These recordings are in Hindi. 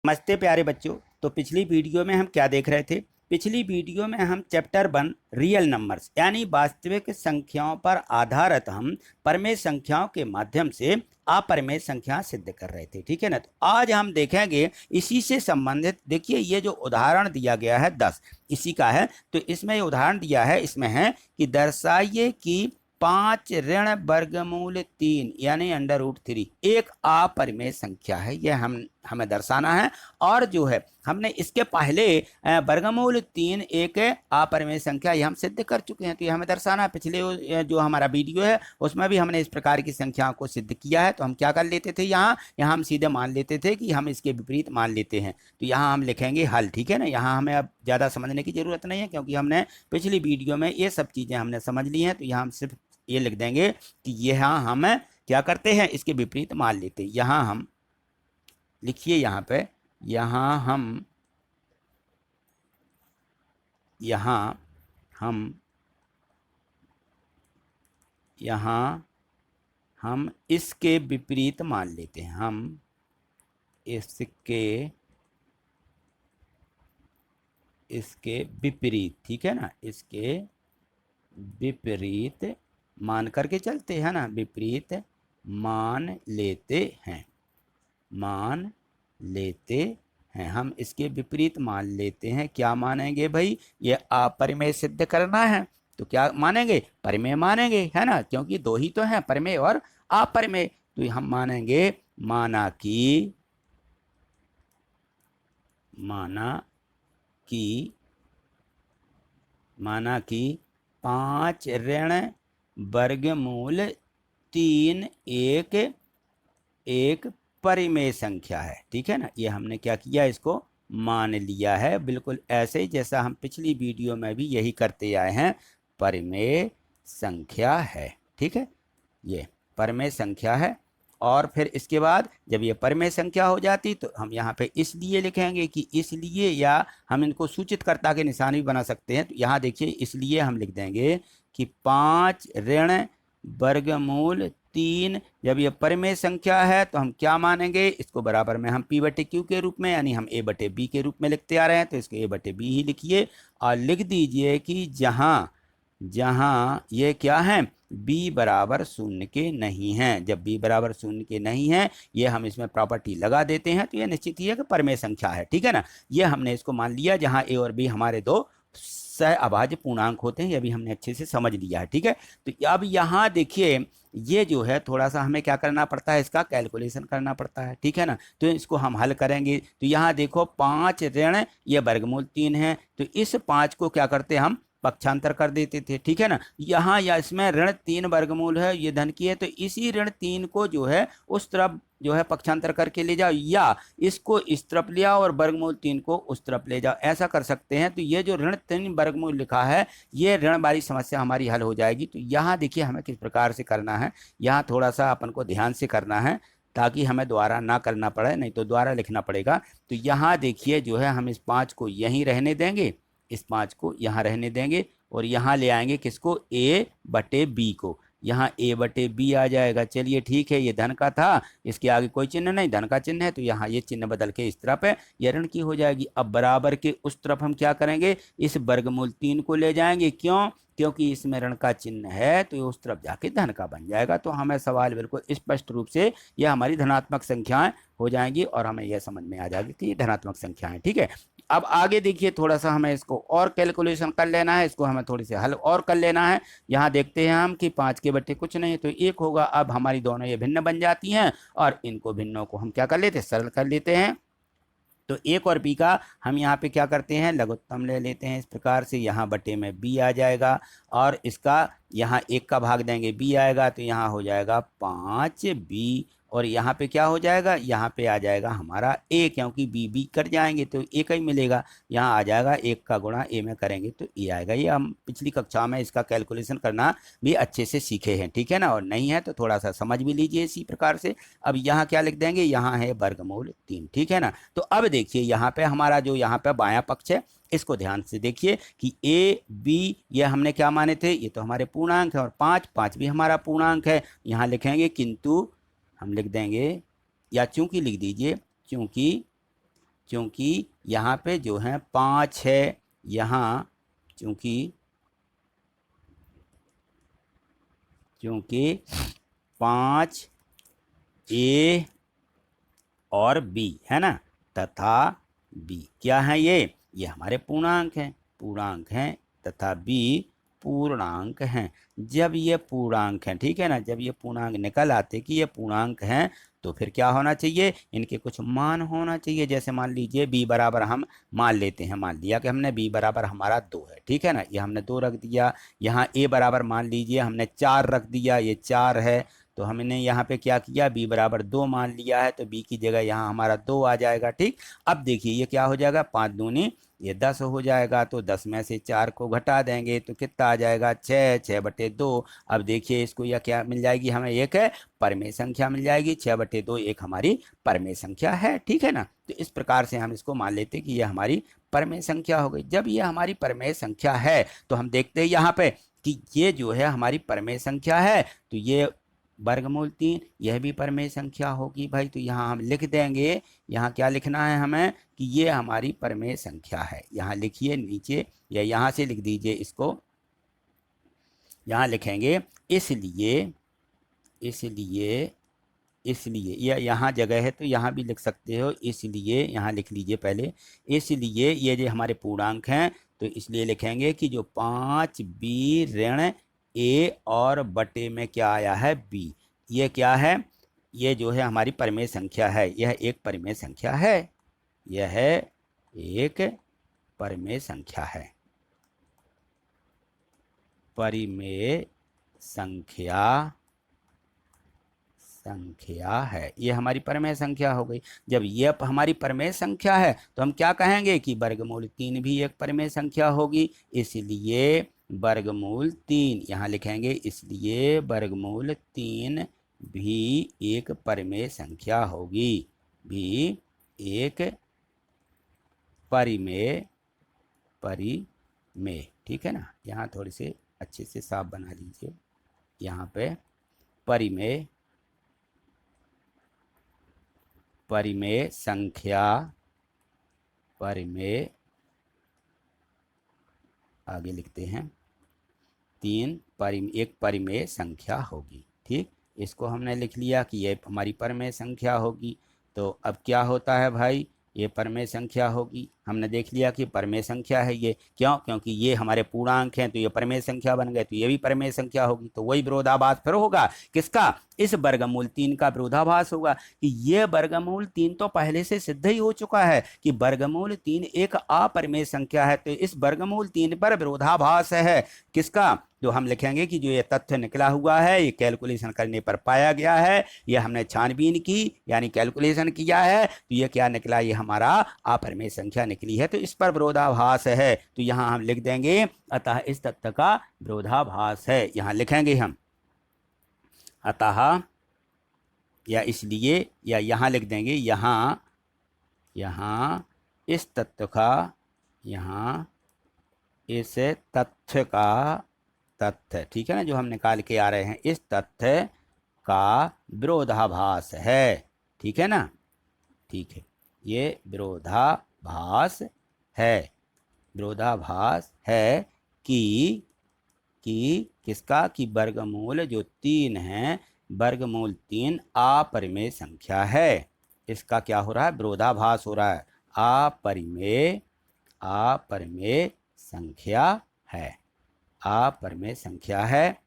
नमस्ते प्यारे बच्चों। तो पिछली वीडियो में हम क्या देख रहे थे? पिछली वीडियो में हम चैप्टर 1 रियल नंबर्स यानी वास्तविक संख्याओं पर आधारित हम परमेय संख्याओं के माध्यम से अपरमेय संख्या सिद्ध कर रहे थे। ठीक है ना। तो आज हम देखेंगे इसी से संबंधित। देखिए ये जो उदाहरण दिया गया है 10 इसी का है। तो इसमें ये उदाहरण दिया है, इसमें है कि दर्शाइए कि 5 ऋण वर्गमूल 3 यानी √3 एक अपरिमेय संख्या है। यह हमें दर्शाना है। और जो है हमने इसके पहले वर्गमूल 3 एक अपरिमेय संख्या ये हम सिद्ध कर चुके हैं। तो ये हमें दर्शाना है। पिछले जो हमारा वीडियो है उसमें भी हमने इस प्रकार की संख्याओं को सिद्ध किया है। तो हम क्या कर लेते थे, यहाँ हम सीधे मान लेते थे कि हम इसके विपरीत मान लेते हैं। तो यहाँ हम लिखेंगे हल। ठीक है ना। यहाँ हमें अब ज़्यादा समझने की जरूरत नहीं है क्योंकि हमने पिछली वीडियो में ये सब चीज़ें हमने समझ ली हैं। तो यहाँ हम सिर्फ ये लिख देंगे कि यहाँ हम क्या करते हैं, इसके विपरीत मान लेते हैं। यहाँ हम लिखिए, यहाँ पे यहाँ हम इसके विपरीत मान लेते हैं। हम इसके विपरीत, ठीक है ना, इसके विपरीत मान करके चलते हैं ना, विपरीत मान लेते हैं। हम इसके विपरीत मान लेते हैं। क्या मानेंगे भाई? ये अपरिमेय सिद्ध करना है तो क्या मानेंगे? परिमेय मानेंगे, है ना, क्योंकि दो ही तो हैं, परिमेय और अपरिमेय। तो हम मानेंगे माना कि 5 ऋण वर्गमूल 3 एक परिमेय संख्या है। ठीक है ना। ये हमने क्या किया, इसको मान लिया है, बिल्कुल ऐसे ही जैसा हम पिछली वीडियो में भी यही करते आए हैं। परिमेय संख्या है। ठीक है, ये परिमेय संख्या है। और फिर इसके बाद जब ये परिमेय संख्या हो जाती तो हम यहाँ पे इसलिए लिखेंगे कि इसलिए, या हम इनको सूचितकर्ता के निशान भी बना सकते हैं। तो यहाँ देखिए, इसलिए हम लिख देंगे कि 5 ऋण वर्गमूल 3 जब ये परिमेय संख्या है तो हम क्या मानेंगे, इसको बराबर में हम P/Q के रूप में यानी हम A/B के रूप में लिखते आ रहे हैं। तो इसको A/B ही लिखिए और लिख दीजिए कि जहां ये क्या है, b बराबर 0 के नहीं है। जब b बराबर 0 के नहीं है, ये हम इसमें प्रॉपर्टी लगा देते हैं तो ये निश्चित ही है कि परिमेय संख्या है। ठीक है ना। ये हमने इसको मान लिया जहां a और b हमारे दो सहअभाज्य पूर्णांक होते हैं। ये भी हमने अच्छे से समझ लिया है। ठीक है। तो अब यहाँ देखिए, ये जो है थोड़ा सा हमें क्या करना पड़ता है, इसका कैलकुलेशन करना पड़ता है। ठीक है ना। तो इसको हम हल करेंगे। तो यहाँ देखो 5 ऋण ये वर्गमूल 3 है। तो इस 5 को क्या करते हम पक्षांतर कर देते थे। ठीक है ना। यहाँ या इसमें ऋण 3 वर्गमूल है, ये धन की है, तो इसी ऋण 3 को जो है उस तरफ जो है पक्षांतर करके ले जाओ, या इसको इस तरफ ले आओ और वर्गमूल 3 को उस तरफ ले जाओ, ऐसा कर सकते हैं। तो ये जो ऋण 3 वर्गमूल लिखा है, ये ऋण वाली समस्या हमारी हल हो जाएगी। तो यहाँ देखिए हमें किस प्रकार से करना है, यहाँ थोड़ा सा अपन को ध्यान से करना है ताकि हमें दोबारा ना करना पड़े, नहीं तो दोबारा लिखना पड़ेगा। तो यहाँ देखिए जो है हम इस 5 को यहीं रहने देंगे, इस 5 को यहाँ रहने देंगे और यहाँ ले आएंगे किसको, A/B को। यहाँ A/B आ जाएगा। चलिए ठीक है, ये धन का था, इसके आगे कोई चिन्ह नहीं, धन का चिन्ह है, तो यहाँ ये चिन्ह बदल के इस तरफ है, ये ऋण की हो जाएगी। अब बराबर के उस तरफ हम क्या करेंगे, इस वर्गमूल 3 को ले जाएंगे। क्यों? क्योंकि इसमें ऋण का चिन्ह है तो ये उस तरफ जाके धन का बन जाएगा। तो हमें सवाल बिल्कुल स्पष्ट रूप से ये हमारी धनात्मक संख्याएं हो जाएंगी और हमें यह समझ में आ जाएगी कि ये धनात्मक संख्याएं। ठीक है। अब आगे देखिए, थोड़ा सा हमें इसको और कैलकुलेशन कर लेना है, इसको हमें थोड़ी सी हल और कर लेना है। यहाँ देखते हैं हम कि 5 के बट्टे कुछ नहीं तो 1 होगा। अब हमारी दोनों ये भिन्न बन जाती हैं और इनको भिन्नों को हम क्या कर लेते हैं, सरल कर लेते हैं। तो 1 और b का हम यहाँ पे क्या करते हैं, लघुत्तम ले लेते हैं। इस प्रकार से यहाँ बटे में b आ जाएगा और इसका यहाँ 1 का भाग देंगे, b आएगा, तो यहाँ हो जाएगा 5b। और यहाँ पे क्या हो जाएगा, यहाँ पे आ जाएगा हमारा a, क्योंकि b कट जाएंगे तो a का ही मिलेगा। यहाँ आ जाएगा 1 का गुणा a में करेंगे तो a आएगा। ये हम पिछली कक्षा में इसका कैलकुलेशन करना भी अच्छे से सीखे हैं। ठीक है ना। और नहीं है तो थोड़ा सा समझ भी लीजिए इसी प्रकार से। अब यहाँ क्या लिख देंगे, यहाँ है वर्गमूल 3। ठीक है ना। तो अब देखिए यहाँ पे हमारा जो यहाँ पे बायां पक्ष है, इसको ध्यान से देखिए कि A/B ये हमने क्या माने थे, ये तो हमारे पूर्णांक है और 5 भी हमारा पूर्णांक है। यहाँ लिखेंगे किंतु हम लिख देंगे, या चूंकि लिख दीजिए, चूंकि क्योंकि यहाँ पे जो है 5 है, यहाँ चूँकि 5 ए और बी है ना, तथा बी क्या है, ये हमारे पूर्णांक हैं तथा बी पूर्णांक हैं। जब ये पूर्णांक हैं, ठीक है ना, जब ये पूर्णांक निकल आते कि ये पूर्णांक हैं तो फिर क्या होना चाहिए, इनके कुछ मान होना चाहिए। जैसे मान लीजिए b बराबर हम मान लेते हैं, मान लिया कि हमने b बराबर हमारा 2 है, ठीक है ना, ये हमने 2 रख दिया। यहाँ a बराबर मान लीजिए हमने 4 रख दिया, ये 4 है, तो हमने यहाँ पे क्या किया, b बराबर 2 मान लिया है, तो b की जगह यहाँ हमारा 2 आ जाएगा। ठीक, अब देखिए ये क्या हो जाएगा, 5 दूनी ये 10 हो जाएगा, तो 10 में से 4 को घटा देंगे तो कितना आ जाएगा, 6/2। अब देखिए इसको यह क्या मिल जाएगी, हमें एक परमेय संख्या मिल जाएगी, 6/2 एक हमारी परमेय संख्या है, ठीक है ना। तो इस प्रकार से हम इसको मान लेते कि यह हमारी परमेय संख्या हो गई। जब यह हमारी परमेय संख्या है तो हम देखते हैं यहाँ पे कि ये जो है हमारी परमेय संख्या है, तो ये वर्गमूल 3 यह भी परमेय संख्या होगी भाई। तो यहाँ हम लिख देंगे, यहाँ क्या लिखना है हमें कि ये हमारी परमेय संख्या है। यहाँ लिखिए नीचे या यहाँ से लिख दीजिए इसको, यहाँ लिखेंगे इसलिए या यहाँ जगह है तो यहाँ भी लिख सकते हो, इसलिए यहाँ लिख लीजिए पहले। इसलिए ये जो हमारे पूर्णांक हैं तो इसलिए लिखेंगे कि जो 5b ऋण a और बटे में क्या आया है b, ये क्या है, ये जो है हमारी परमेय संख्या है, यह एक परमेय संख्या है, यह एक परमेय संख्या है, परिमेय संख्या है, ये हमारी परमेय संख्या हो गई। जब ये हमारी परमेय संख्या है तो हम क्या कहेंगे कि वर्गमूल 3 भी एक परमेय संख्या होगी, इसलिए वर्गमूल 3 यहाँ लिखेंगे, इसलिए वर्गमूल 3 भी एक परमेय संख्या होगी, भी एक परिमेय, ठीक है ना। यहाँ थोड़ी से अच्छे से साफ बना लीजिए, यहाँ पे परिमेय संख्या, परिमेय आगे लिखते हैं 3 एक परिमेय संख्या होगी। ठीक, इसको हमने लिख लिया कि ये हमारी परमेय संख्या होगी। तो अब क्या होता है भाई, ये परमेय संख्या होगी, हमने देख लिया कि परमेय संख्या है ये, क्यों, क्योंकि ये हमारे पूर्णांक हैं तो ये परमेय संख्या बन गए, तो ये भी परमेय संख्या होगी। तो वही विरोधाभास फिर होगा किसका, इस वर्गमूल 3 का विरोधाभास होगा कि ये वर्गमूल 3 तो पहले से सिद्ध ही हो चुका है कि वर्गमूल 3 एक अपरिमेय संख्या है, तो इस वर्गमूल 3 पर विरोधाभास है किसका, जो हम लिखेंगे कि जो ये तथ्य निकला हुआ है ये कैलकुलेशन करने पर पाया गया है, ये हमने छानबीन की यानी कैलकुलेशन किया है, तो ये क्या निकला, ये हमारा अपरिमेय संख्या निकली है, तो इस पर विरोधाभास है। तो यहाँ हम लिख देंगे अतः इस तथ्य का विरोधाभास है, यहाँ लिखेंगे हम अतः या इसलिए, या यहाँ लिख देंगे यहाँ इस तथ्य का, यहाँ इस तथ्य का, तथ्य ठीक है ना जो हम निकाल के आ रहे हैं, इस तथ्य का विरोधाभास है, ठीक है ना, ठीक है, ये विरोधाभास है कि किसका, कि वर्गमूल जो 3 है, वर्गमूल 3 अपरिमेय संख्या है, इसका क्या हो रहा है, विरोधाभास हो रहा है, अपरिमेय संख्या है, अपरिमेय संख्या है,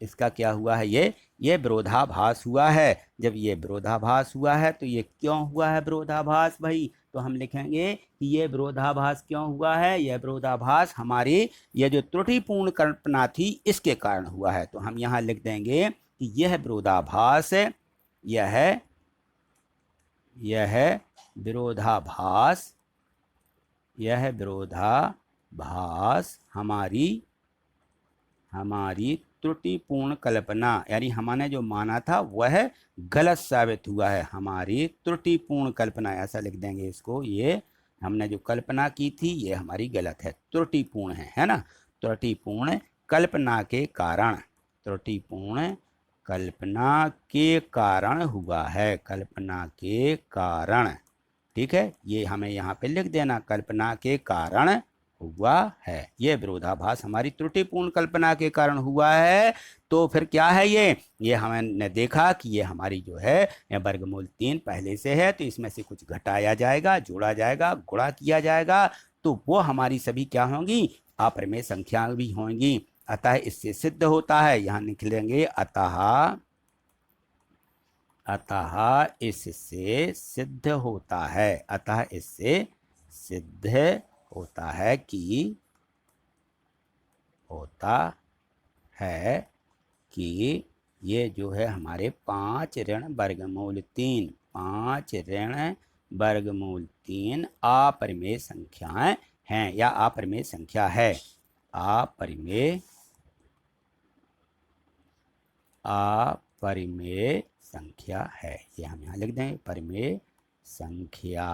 इसका क्या हुआ है, ये विरोधाभास हुआ है। जब ये विरोधाभास हुआ है तो ये क्यों हुआ है विरोधाभास भाई, तो हम लिखेंगे कि ये विरोधाभास क्यों हुआ है, यह विरोधाभास हमारी ये जो त्रुटिपूर्ण कल्पना थी इसके कारण हुआ है। तो हम यहाँ लिख देंगे कि यह विरोधाभास, यह विरोधाभास हमारी त्रुटिपूर्ण कल्पना, यानी हमने जो माना था वह गलत साबित हुआ है, हमारी त्रुटिपूर्ण कल्पना, ऐसा लिख देंगे इसको, ये हमने जो कल्पना की थी ये हमारी गलत है, त्रुटिपूर्ण है ना, त्रुटिपूर्ण कल्पना के कारण, त्रुटिपूर्ण कल्पना के कारण हुआ है, कल्पना के कारण, ठीक है, ये हमें यहाँ पे लिख देना, कल्पना के कारण हुआ है। ये विरोधाभास हमारी त्रुटिपूर्ण कल्पना के कारण हुआ है। तो फिर क्या है ये हमने देखा कि ये हमारी जो है वर्गमूल 3 पहले से है, तो इसमें से कुछ घटाया जाएगा, जोड़ा जाएगा, गुणा किया जाएगा, तो वो हमारी सभी क्या होंगी, अपरिमेय संख्या भी होंगी। अतः इससे सिद्ध होता है, यहाँ लिख लेंगे अतः इससे सिद्ध होता है, अतः इससे सिद्ध होता है कि ये जो है हमारे 5 ऋण वर्गमूल 3 अपरिमेय संख्याएं हैं या अपरिमेय संख्या है। अपरिमेय संख्या है, ये हम यहाँ लिख देंगे, परिमेय संख्या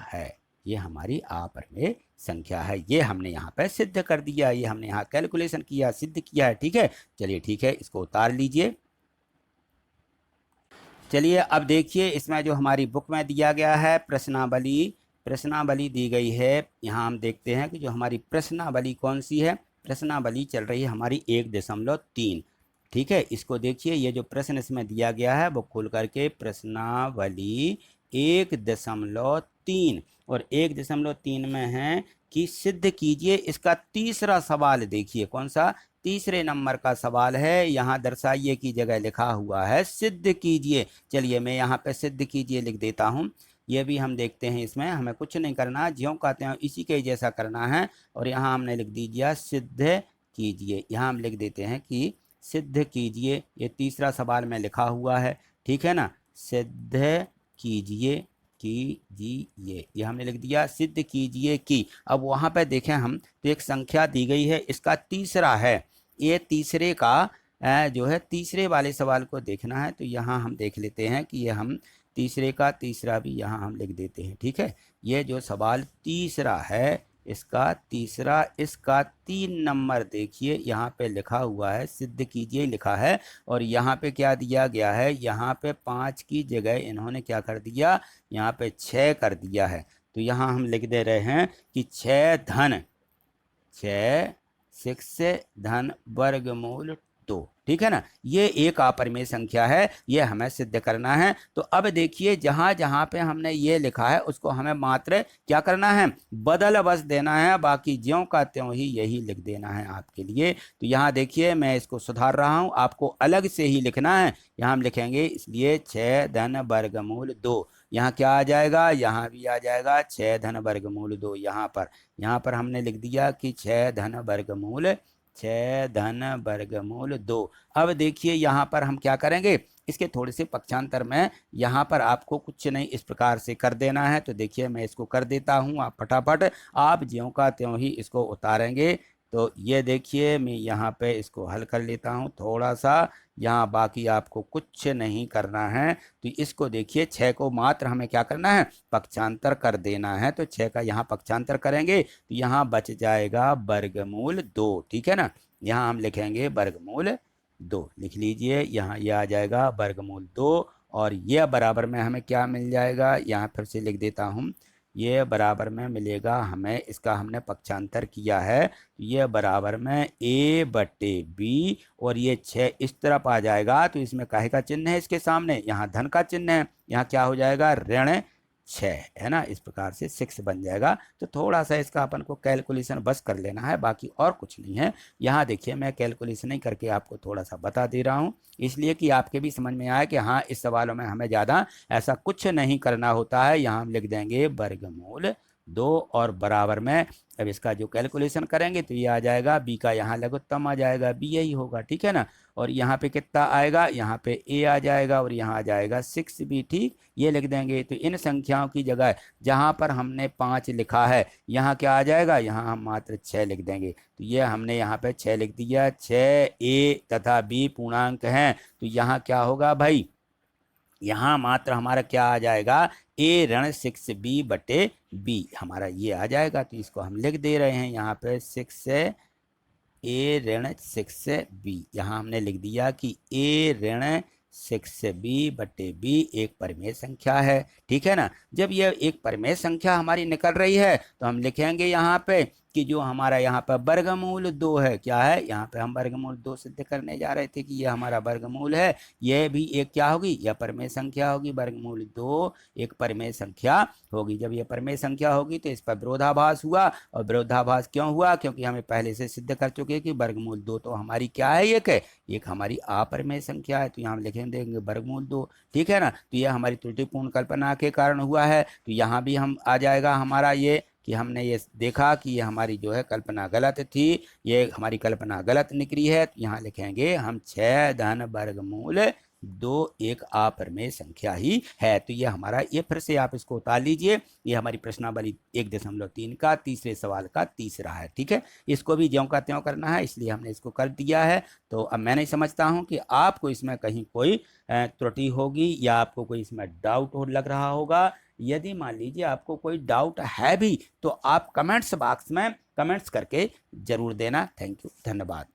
है, ये हमारी अपरिमेय संख्या है। ये हमने यहाँ पे सिद्ध कर दिया, ये हमने यहाँ कैलकुलेशन किया, सिद्ध किया है। ठीक है, चलिए ठीक है, इसको उतार लीजिए। चलिए अब देखिए, इसमें जो हमारी बुक में दिया गया है प्रश्नावली दी गई है। यहाँ हम देखते हैं कि जो हमारी प्रश्नावली कौन सी है, प्रश्नावली चल रही है हमारी 1.3। ठीक है, इसको देखिए, ये जो प्रश्न इसमें दिया गया है वो खोल करके प्रश्नावली 1.3 और 1.3 में है कि सिद्ध कीजिए। इसका तीसरा सवाल देखिए, कौन सा, तीसरे नंबर का सवाल है। यहाँ दर्शाइए की जगह लिखा हुआ है सिद्ध कीजिए। चलिए मैं यहाँ पे सिद्ध कीजिए लिख देता हूँ। ये भी हम देखते हैं, इसमें हमें कुछ नहीं करना, ज्यों कहते हैं इसी के जैसा करना है। और यहाँ हमने लिख दीजिए सिद्ध कीजिए, यहाँ हम लिख देते हैं कि सिद्ध कीजिए। ये तीसरा सवाल में लिखा हुआ है, ठीक है ना, सिद्ध कीजिए ये हमने लिख दिया, सिद्ध कीजिए कि। अब वहाँ पे देखें हम तो एक संख्या दी गई है, इसका तीसरा है, ये तीसरे का जो है तीसरे वाले सवाल को देखना है। तो यहाँ हम देख लेते हैं कि ये हम तीसरे का तीसरा भी यहाँ हम लिख देते हैं। ठीक है, ये जो सवाल तीसरा है इसका तीसरा, इसका 3 नंबर देखिए यहाँ पे लिखा हुआ है सिद्ध कीजिए लिखा है। और यहाँ पे क्या दिया गया है, यहाँ पे 5 की जगह इन्होंने क्या कर दिया, यहाँ पे 6 कर दिया है। तो यहाँ हम लिख दे रहे हैं कि 6 धन वर्गमूल 2। ठीक है ना, ये एक अपरिमेय संख्या है, ये हमें सिद्ध करना है। तो अब देखिए, जहां जहां पे हमने ये लिखा है उसको हमें मात्र क्या करना है, बदल बस देना है, बाकी ज्यों का त्यों ही यही लिख देना है आपके लिए। तो यहाँ देखिए मैं इसको सुधार रहा हूं, आपको अलग से ही लिखना है। यहाँ हम लिखेंगे इसलिए 6 धन वर्गमूल 2, यहाँ क्या आ जाएगा, यहाँ भी आ जाएगा 6 धन वर्गमूल 2। यहाँ पर हमने लिख दिया कि 6 धन वर्गमूल 2। अब देखिए यहाँ पर हम क्या करेंगे, इसके थोड़े से पक्षांतर में यहाँ पर आपको कुछ नहीं इस प्रकार से कर देना है। तो देखिए मैं इसको कर देता हूँ, आप फटाफट आप ज्यों का त्यों ही इसको उतारेंगे। तो ये देखिए मैं यहाँ पे इसको हल कर लेता हूँ थोड़ा सा, यहाँ बाकी आपको कुछ नहीं करना है। तो इसको देखिए 6 को मात्र हमें क्या करना है, पक्षांतर कर देना है। तो 6 का यहाँ पक्षांतर करेंगे तो यहाँ बच जाएगा वर्गमूल 2। ठीक है ना, यहाँ हम लिखेंगे वर्गमूल 2, लिख लीजिए, यहाँ ये आ जाएगा वर्गमूल 2। और ये बराबर में हमें क्या मिल जाएगा, यहाँ फिर से लिख देता हूँ, ये बराबर में मिलेगा हमें, इसका हमने पक्षांतर किया है, ये बराबर में a/b और ये 6 इस तरफ आ जाएगा। तो इसमें काहे का चिन्ह है इसके सामने, यहाँ धन का चिन्ह है, यहाँ क्या हो जाएगा ऋण 6 है ना, इस प्रकार से 6 बन जाएगा। तो थोड़ा सा इसका अपन को कैलकुलेशन बस कर लेना है, बाकी और कुछ नहीं है। यहाँ देखिए मैं कैलकुलेशन नहीं करके आपको थोड़ा सा बता दे रहा हूँ, इसलिए कि आपके भी समझ में आए कि हाँ इस सवालों में हमें ज़्यादा ऐसा कुछ नहीं करना होता है। यहाँ हम लिख देंगे वर्गमूल 2 और बराबर में, अब इसका जो कैलकुलेशन करेंगे तो ये आ जाएगा, बी का यहाँ लघुत्तम आ जाएगा, बी यही होगा। ठीक है ना, और यहाँ पे कितना आएगा, यहाँ पे ए आ जाएगा और यहाँ आ जाएगा 6b। ठीक, ये लिख देंगे। तो इन संख्याओं की जगह जहाँ पर हमने 5 लिखा है यहाँ क्या आ जाएगा, यहाँ हम मात्र 6 लिख देंगे। तो ये हमने यहाँ पे 6 लिख दिया, 6a तथा b पूर्णांक हैं। तो यहाँ क्या होगा भाई, यहाँ मात्र हमारा क्या आ जाएगा, a ऋण 6b/b हमारा ये आ जाएगा। तो इसको हम लिख दे रहे हैं यहाँ पे 6a ऋण 6b, यहाँ हमने लिख दिया कि a ऋण 6b/b एक परिमेय संख्या है। ठीक है ना। जब यह एक परिमेय संख्या हमारी निकल रही है तो हम लिखेंगे यहाँ पे कि जो हमारा यहाँ पर वर्गमूल 2 है, क्या है, यहाँ पे हम वर्गमूल 2 सिद्ध करने जा रहे थे कि यह हमारा वर्गमूल है। यह भी एक क्या होगी, यह परिमेय संख्या होगी। वर्गमूल 2 एक परिमेय संख्या होगी। जब यह परिमेय संख्या होगी तो इस पर विरोधाभास हुआ, और विरोधाभास क्यों हुआ, क्योंकि हमें पहले से सिद्ध कर चुके कि वर्गमूल 2 तो हमारी क्या है, एक हमारी अपरिमेय संख्या है। तो यहाँ हम देंगे वर्गमूल 2। ठीक है ना। तो यह हमारी त्रुटिपूर्ण कल्पना के कारण हुआ है। तो यहाँ भी हम आ जाएगा हमारा ये कि हमने ये देखा कि ये हमारी जो है कल्पना गलत थी, ये हमारी कल्पना गलत निकली है। तो यहाँ लिखेंगे हम 6 धन वर्गमूल 2 एक अपरिमेय संख्या ही है। तो ये हमारा, ये फिर से आप इसको उतार लीजिए, ये हमारी प्रश्नावली 1.3 का तीसरे सवाल का तीसरा है। ठीक है। इसको भी ज्यों का त्यों करना है, इसलिए हमने इसको कर दिया है। तो अब मैं नहीं समझता हूँ कि आपको इसमें कहीं कोई त्रुटि होगी या आपको कोई इसमें डाउट हो लग रहा होगा। यदि मान लीजिए आपको कोई डाउट है भी तो आप कमेंट्स बॉक्स में कमेंट्स करके जरूर देना। थैंक यू, धन्यवाद।